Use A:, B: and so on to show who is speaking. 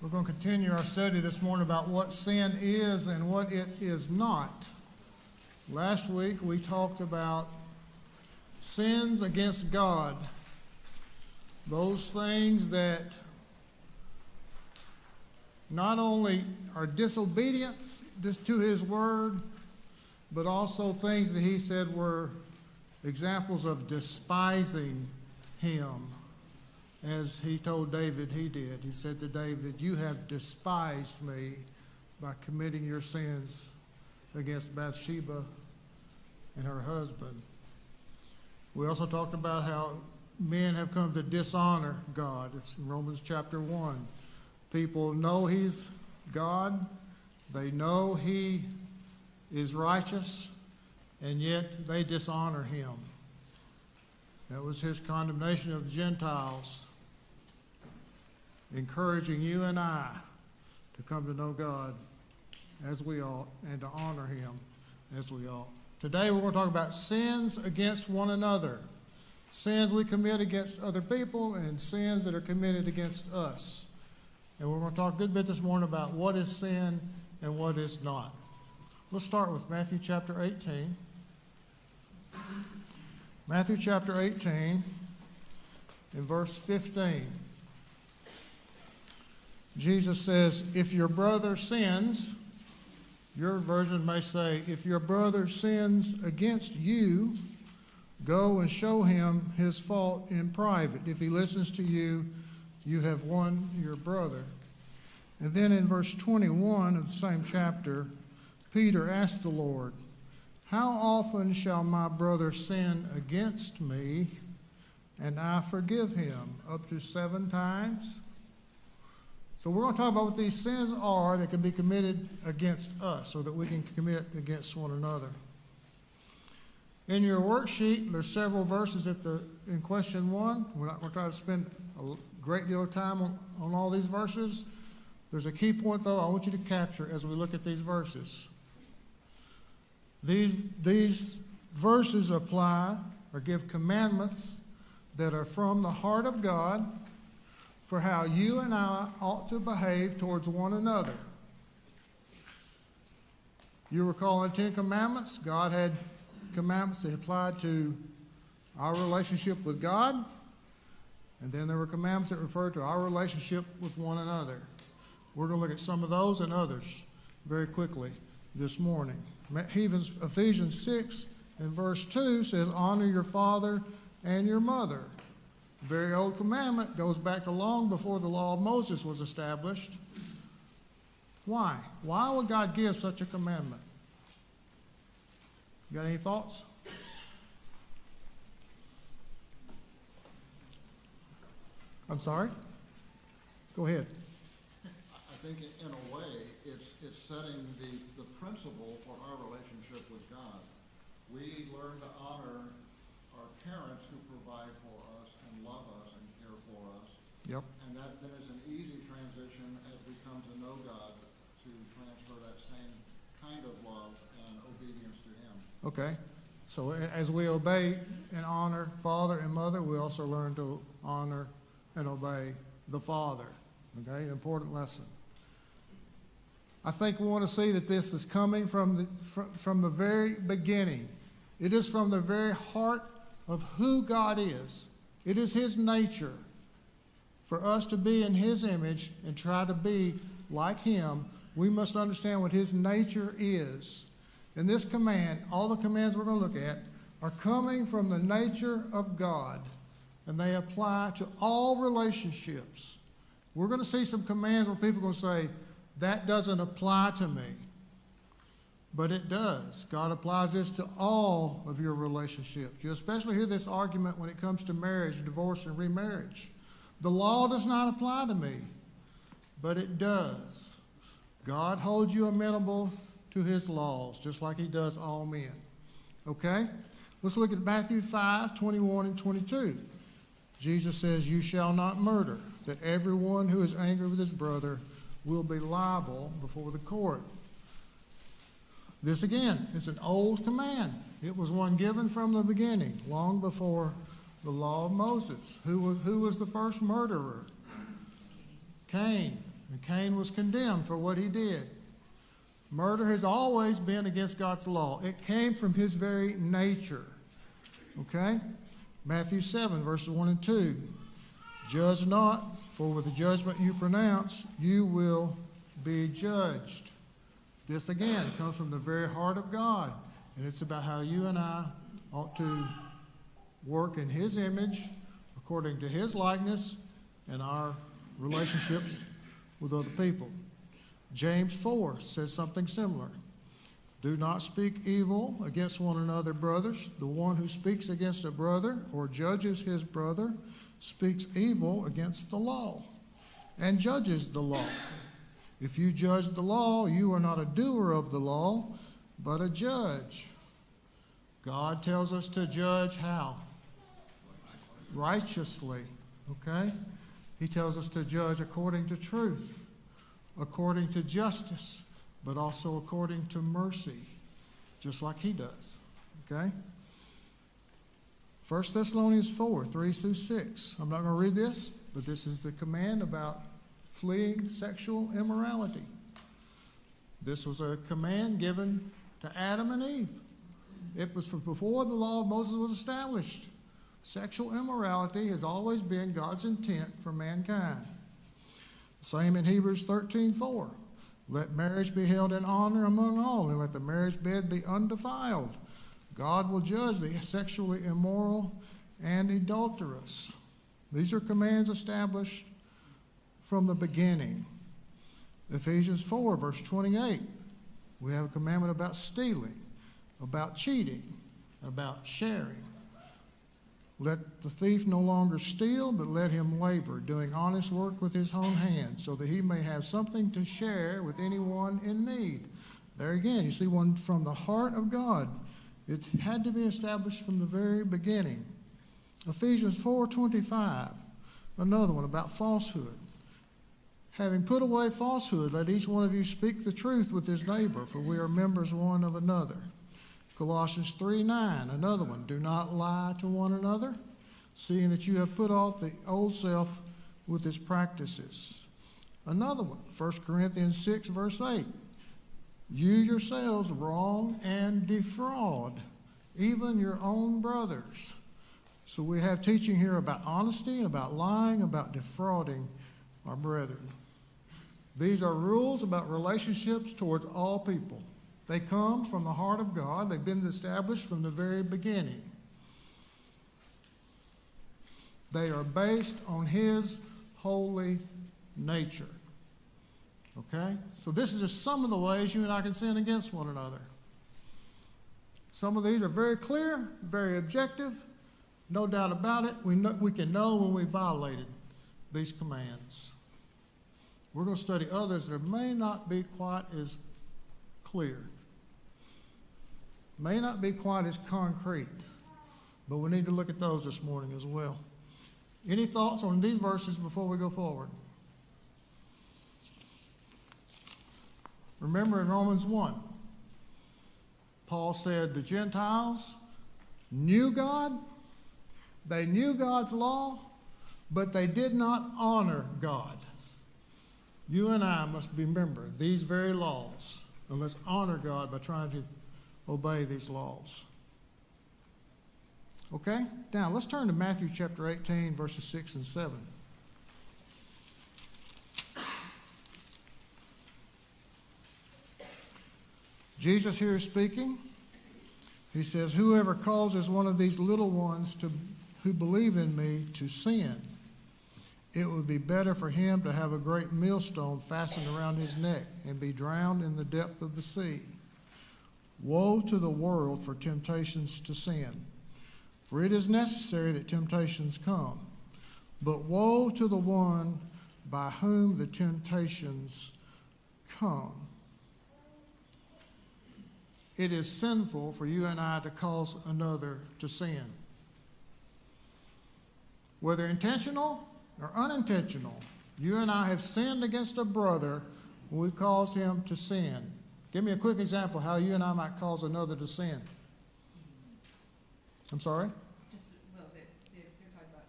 A: We're going to continue our study this morning about what sin is and what it is not. Last week we talked about sins against God, those things that not only are disobedience to His Word, but also things that He said were examples of despising Him. As He told David He did. He said to David, "You have despised me by committing your sins against Bathsheba and her husband." We also talked about how men have come to dishonor God. It's in Romans chapter 1. People know He's God. They know He is righteous, and yet they dishonor Him. That was His condemnation of the Gentiles, encouraging you and I to come to know God as we ought and to honor Him as we ought. Today we're going to talk about sins against one another, sins we commit against other people and sins that are committed against us. And we're going to talk a good bit this morning about what is sin and what is not. Let's start with Matthew chapter 18. Matthew chapter 18 in verse 15. Jesus says, "If your brother sins," your version may say, "if your brother sins against you, go and show him his fault in private. If he listens to you, you have won your brother." And then in verse 21 of the same chapter, Peter asked the Lord, "How often shall my brother sin against me and I forgive him? Up to 7 times?" So we're going to talk about what these sins are that can be committed against us so that we can commit against one another. In your worksheet, there's several verses in question 1. We're not going to try to spend a great deal of time on all these verses. There's a key point, though, I want you to capture as we look at these verses. These verses apply or give commandments that are from the heart of God for how you and I ought to behave towards one another. You recall in the 10 Commandments, God had commandments that applied to our relationship with God, and then there were commandments that referred to our relationship with one another. We're going to look at some of those and others very quickly this morning. Ephesians 6 and verse 2 says, "Honor your father and your mother." A very old commandment, goes back to long before the law of Moses was established. Why? Why would God give such a commandment? You got any thoughts? I'm sorry? Go ahead.
B: I think in a way, it's setting the principle for our relationship with God. We learn to honor our parents who provide for us and love us and care for us.
A: Yep.
B: And that then is an easy transition as we come to know God to transfer that same kind of love and obedience to Him.
A: Okay. So as we obey and honor father and mother, we also learn to honor and obey the Father. Okay, an important lesson. I think we want to see that this is coming from the very beginning. It is from the very heart of who God is. It is His nature for us to be in His image and try to be like Him. We must understand what His nature is. And this command, all the commands we're going to look at, are coming from the nature of God, and they apply to all relationships. We're going to see some commands where people are going to say, "That doesn't apply to me." But it does. God applies this to all of your relationships. You especially hear this argument when it comes to marriage, divorce, and remarriage. The law does not apply to me, but it does. God holds you amenable to His laws, just like He does all men. Okay? Let's look at Matthew 5, 21 and 22. Jesus says, "You shall not murder, that everyone who is angry with his brother will be liable before the court." This again is an old command. It was one given from the beginning, long before the law of Moses. Who was the first murderer? Cain. And Cain was condemned for what he did. Murder has always been against God's law. It came from his very nature. Okay? Matthew 7, verses 1 and 2. Judge not, for with the judgment you pronounce, you will be judged. This again comes from the very heart of God. And it's about how you and I ought to work in his image, according to his likeness, and our relationships with other people. James 4 says something similar. Do not speak evil against one another, brothers. The one who speaks against a brother or judges his brother speaks evil against the law and judges the law. If you judge the law, you are not a doer of the law, but a judge. God tells us to judge how? Righteously. Okay? He tells us to judge according to truth, according to justice, but also according to mercy, just like he does. Okay? 1 Thessalonians 4, 3 through 6. I'm not going to read this, but this is the command about fleeing sexual immorality. This was a command given to Adam and Eve. It was before the law of Moses was established. Sexual immorality has always been God's intent for mankind. Same in Hebrews 13:4. Let marriage be held in honor among all, and let the marriage bed be undefiled. God will judge the sexually immoral and adulterous. These are commands established from the beginning. Ephesians 4, verse 28. We have a commandment about stealing, about cheating, about sharing. Let the thief no longer steal, but let him labor, doing honest work with his own hands, so that he may have something to share with anyone in need. There again, you see one from the heart of God. It had to be established from the very beginning. Ephesians 4:25, another one about falsehood. Having put away falsehood, let each one of you speak the truth with his neighbor, for we are members one of another. Colossians 3:9, another one. Do not lie to one another, seeing that you have put off the old self with its practices. Another one, 1 Corinthians 6, verse 8. You yourselves wrong and defraud, even your own brothers. So we have teaching here about honesty and about lying, about defrauding our brethren. These are rules about relationships towards all people. They come from the heart of God. They've been established from the very beginning. They are based on his holy nature. Okay? So this is just some of the ways you and I can sin against one another. Some of these are very clear, very objective, no doubt about it. We can know when we violated these commands. We're going to study others that may not be quite as clear, may not be quite as concrete, but we need to look at those this morning as well. Any thoughts on these verses before we go forward? Remember in Romans 1, Paul said the Gentiles knew God, they knew God's law, but they did not honor God. You and I must remember these very laws, and let's honor God by trying to obey these laws. Okay? Now, let's turn to Matthew chapter 18, verses 6 and 7. Jesus here is speaking. He says, whoever causes one of these little ones who believe in me to sin, it would be better for him to have a great millstone fastened around his neck and be drowned in the depth of the sea. Woe to the world for temptations to sin, for it is necessary that temptations come. But woe to the one by whom the temptations come. It is sinful for you and I to cause another to sin. Whether intentional or unintentional, you and I have sinned against a brother when we cause him to sin. Give me a quick example how you and I might cause another to sin. I'm sorry?